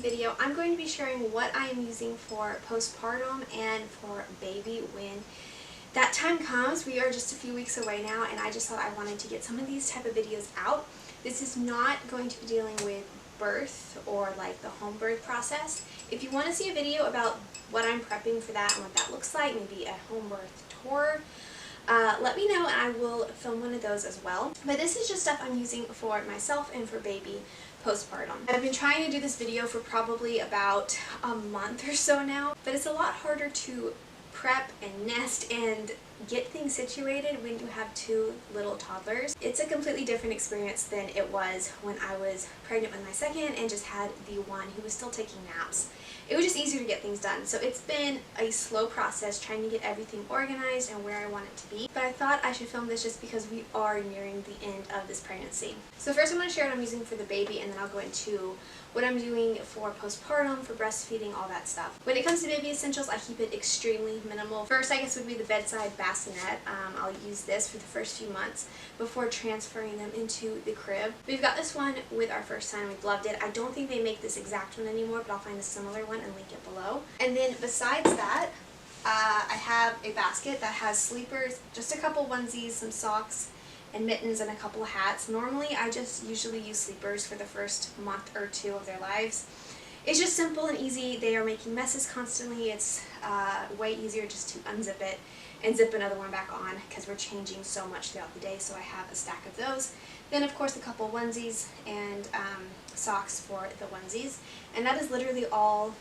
video, I'm going to be sharing what I am using for postpartum and for baby when that time comes. We are just a few weeks away now, and I just thought I wanted to get some of these type of videos out. This is not going to be dealing with birth or like the home birth process. If you want to see a video about what I'm prepping for that and what that looks like, maybe a home birth tour, let me know and I will film one of those as well. But this is just stuff I'm using for myself and for baby postpartum. I've been trying to do this video for probably about a month or so now, but it's a lot harder to prep and nest and get things situated when you have two little toddlers. It's a completely different experience than it was when I was pregnant with my second and just had the one who was still taking naps. It was just easier to get things done. So it's been a slow process trying to get everything organized and where I want it to be. But I thought I should film this just because we are nearing the end of this pregnancy. So first I'm going to share what I'm using for the baby, and then I'll go into what I'm doing for postpartum, for breastfeeding, all that stuff. When it comes to baby essentials, I keep it extremely minimal. First, I guess, would be the bedside bassinet. I'll use this for the first few months before transferring them into the crib. We've got this one with our first son. We've loved it. I don't think they make this exact one anymore, but I'll find a similar one and link it below. And then besides that, I have a basket that has sleepers, just a couple onesies, some socks, and mittens, and a couple of hats. Normally I just usually use sleepers for the first month or two of their lives. It's just simple and easy. They are making messes constantly. It's way easier just to unzip it and zip another one back on because we're changing so much throughout the day, so I have a stack of those. Then of course a couple onesies and socks for the onesies, and that is literally all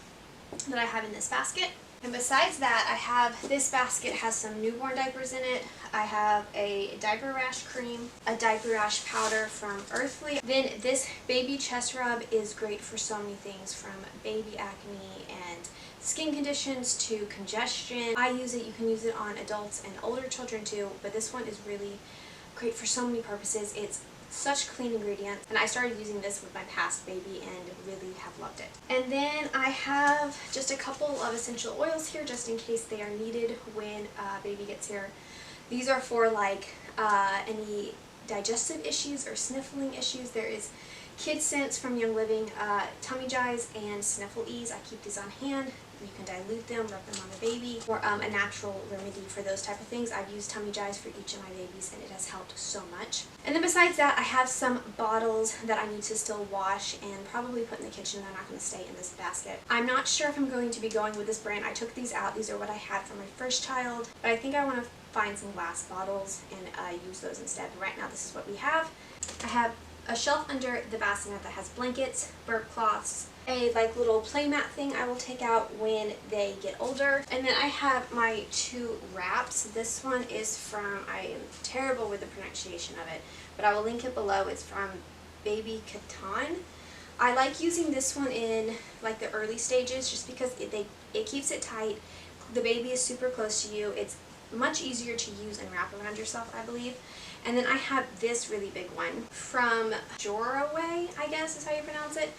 that I have in this basket. And besides that, I have this basket, has some newborn diapers in it. I have a diaper rash cream, a diaper rash powder from Earthly. Then this baby chest rub is great for so many things, from baby acne and skin conditions to congestion. I use it, you can use it on adults and older children too, but this one is really great for so many purposes. It's such clean ingredients, and I started using this with my past baby and really have loved it. And then I have just a couple of essential oils here just in case they are needed when baby gets here. These are for like any digestive issues or sniffling issues. There is Kid Sense from Young Living, Tummy Jies, and Sniffle Ease. I keep these on hand. You can dilute them, rub them on the baby, or a natural remedy for those type of things. I've used Tummy Jies for each of my babies and it has helped so much. And then besides that, I have some bottles that I need to still wash and probably put in the kitchen. They're not going to stay in this basket. I'm not sure if I'm going to be going with this brand. I took these out. These are what I had for my first child, but I think I want to find some glass bottles and use those instead. But right now this is what we have. I have a shelf under the bassinet that has blankets, burp cloths, a like little play mat thing I will take out when they get older. And then I have my two wraps. This one is from, I am terrible with the pronunciation of it, but I will link it below. It's from Baby Catan. I like using this one in like the early stages just because it keeps it tight. The baby is super close to you. It's much easier to use and wrap around yourself, I believe. And then I have this really big one from Joraway, I guess is how you pronounce it.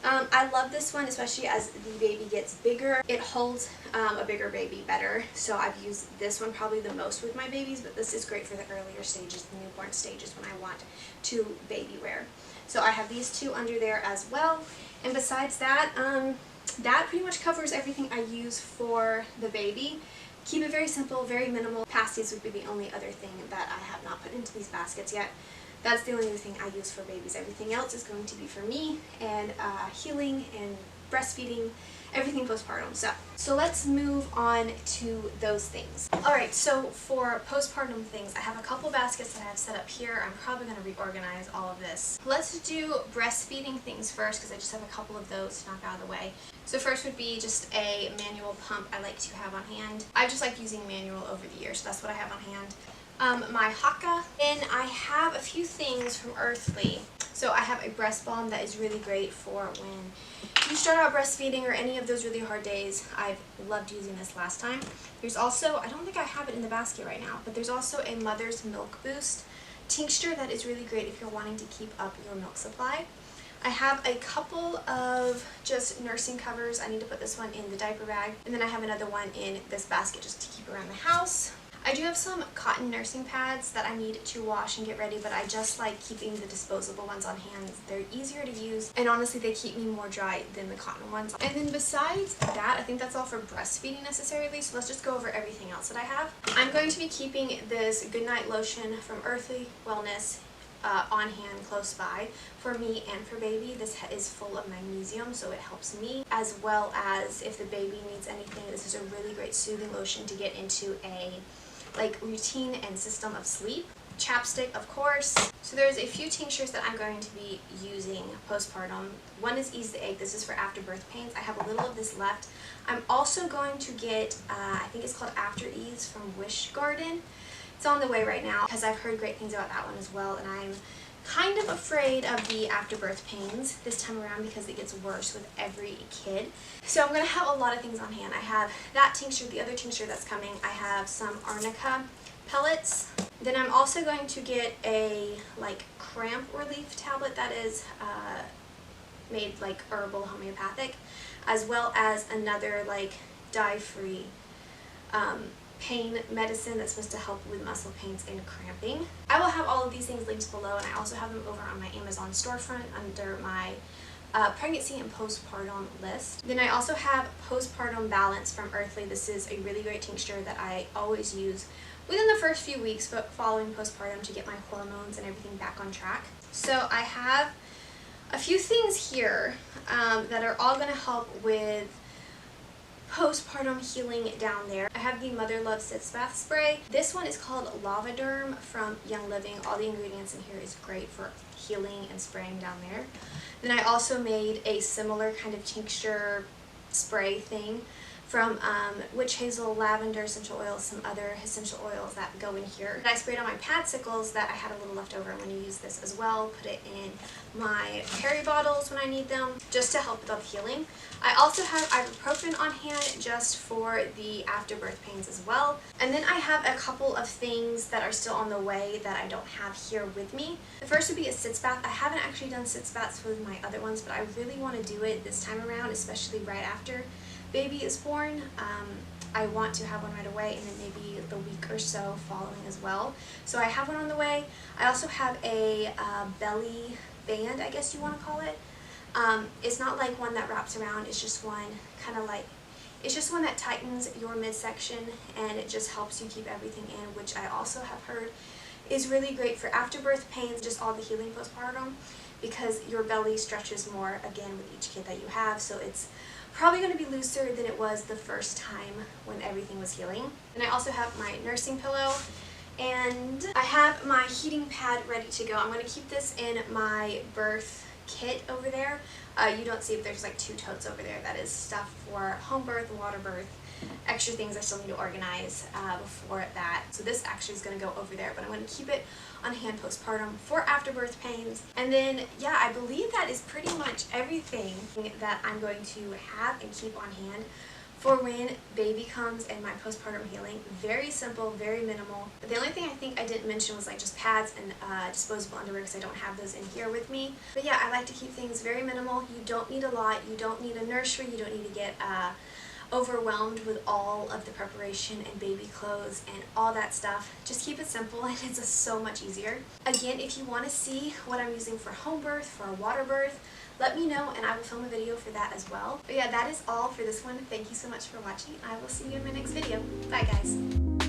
I love this one, especially as the baby gets bigger. It holds a bigger baby better, so I've used this one probably the most with my babies, but this is great for the earlier stages, the newborn stages, when I want to baby wear. So I have these two under there as well. And besides that, that pretty much covers everything I use for the baby. Keep it very simple, very minimal. Pasties would be the only other thing that I have not put into these baskets yet. That's the only other thing I use for babies. Everything else is going to be for me and healing and breastfeeding, everything postpartum. So let's move on to those things. Alright, so for postpartum things, I have a couple baskets that I have set up here. I'm probably going to reorganize all of this. Let's do breastfeeding things first because I just have a couple of those to knock out of the way. So first would be just a manual pump I like to have on hand. I just like using manual over the years, so that's what I have on hand. My Haka. Then I have a few things from Earthly. So I have a breast balm that is really great for when you start out breastfeeding or any of those really hard days. I've loved using this last time. There's also, I don't think I have it in the basket right now, but there's also a Mother's Milk Boost tincture that is really great if you're wanting to keep up your milk supply. I have a couple of just nursing covers. I need to put this one in the diaper bag. And then I have another one in this basket just to keep around the house. I do have some cotton nursing pads that I need to wash and get ready, but I just like keeping the disposable ones on hand. They're easier to use, and honestly they keep me more dry than the cotton ones. And then besides that, I think that's all for breastfeeding necessarily, so let's just go over everything else that I have. I'm going to be keeping this Goodnight lotion from Earthly Wellness on hand close by for me and for baby. This is full of magnesium, so it helps me, as well as if the baby needs anything. This is a really great soothing lotion to get into a routine and system of sleep. Chapstick, of course. So there's a few tinctures that I'm going to be using postpartum. One is Ease the Egg. This is for after birth pains. I have a little of this left. I'm also going to get, I think it's called After Ease from Wish Garden. It's on the way right now because I've heard great things about that one as well, and I'm kind of afraid of the afterbirth pains this time around because it gets worse with every kid. So I'm going to have a lot of things on hand. I have that tincture, the other tincture that's coming. I have some arnica pellets. Then I'm also going to get a cramp relief tablet that is made herbal homeopathic, as well as another dye-free pain medicine that's supposed to help with muscle pains and cramping. I will have all of these things linked below, and I also have them over on my Amazon storefront under my pregnancy and postpartum list. Then I also have Postpartum Balance from Earthly. This is a really great tincture that I always use within the first few weeks following postpartum to get my hormones and everything back on track. So I have a few things here that are all going to help with postpartum healing down there. I have the Mother Love Sitz Bath Spray. This one is called Lavaderm from Young Living. All the ingredients in here is great for healing and spraying down there. Then I also made a similar kind of tincture spray thing from witch hazel, lavender essential oils, some other essential oils that go in here. And I sprayed on my padsicles that I had a little left over. I'm going to use this as well, put it in my peri bottles when I need them, just to help with all the healing. I also have ibuprofen on hand just for the afterbirth pains as well. And then I have a couple of things that are still on the way that I don't have here with me. The first would be a sitz bath. I haven't actually done sitz baths with my other ones, but I really want to do it this time around, especially right after baby is born. I want to have one right away, and then maybe the week or so following as well. So I have one on the way. I also have a belly band, I guess you want to call it. It's not like one that wraps around, it's just one it's just one that tightens your midsection, and it just helps you keep everything in, which I also have heard is really great for afterbirth pains, just all the healing postpartum, because your belly stretches more again with each kid that you have, so it's probably going to be looser than it was the first time when everything was healing. And I also have my nursing pillow, and I have my heating pad ready to go. I'm going to keep this in my birth kit over there. You don't see if there's two totes over there. That is stuff for home birth, water birth, extra things I still need to organize before that. So this actually is going to go over there, but I'm going to keep it on hand postpartum for afterbirth pains. And then, yeah, I believe that is pretty much everything that I'm going to have and keep on hand for when baby comes and my postpartum healing. Very simple, very minimal. The only thing I think I didn't mention was just pads and disposable underwear, because I don't have those in here with me. But yeah, I like to keep things very minimal. You don't need a lot. You don't need a nursery. You don't need to get overwhelmed with all of the preparation and baby clothes and all that stuff. Just keep it simple, and it's so much easier. Again, if you want to see what I'm using for home birth, for water birth, let me know and I will film a video for that as well. But yeah, that is all for this one. Thank you so much for watching. I will see you in my next video. Bye guys.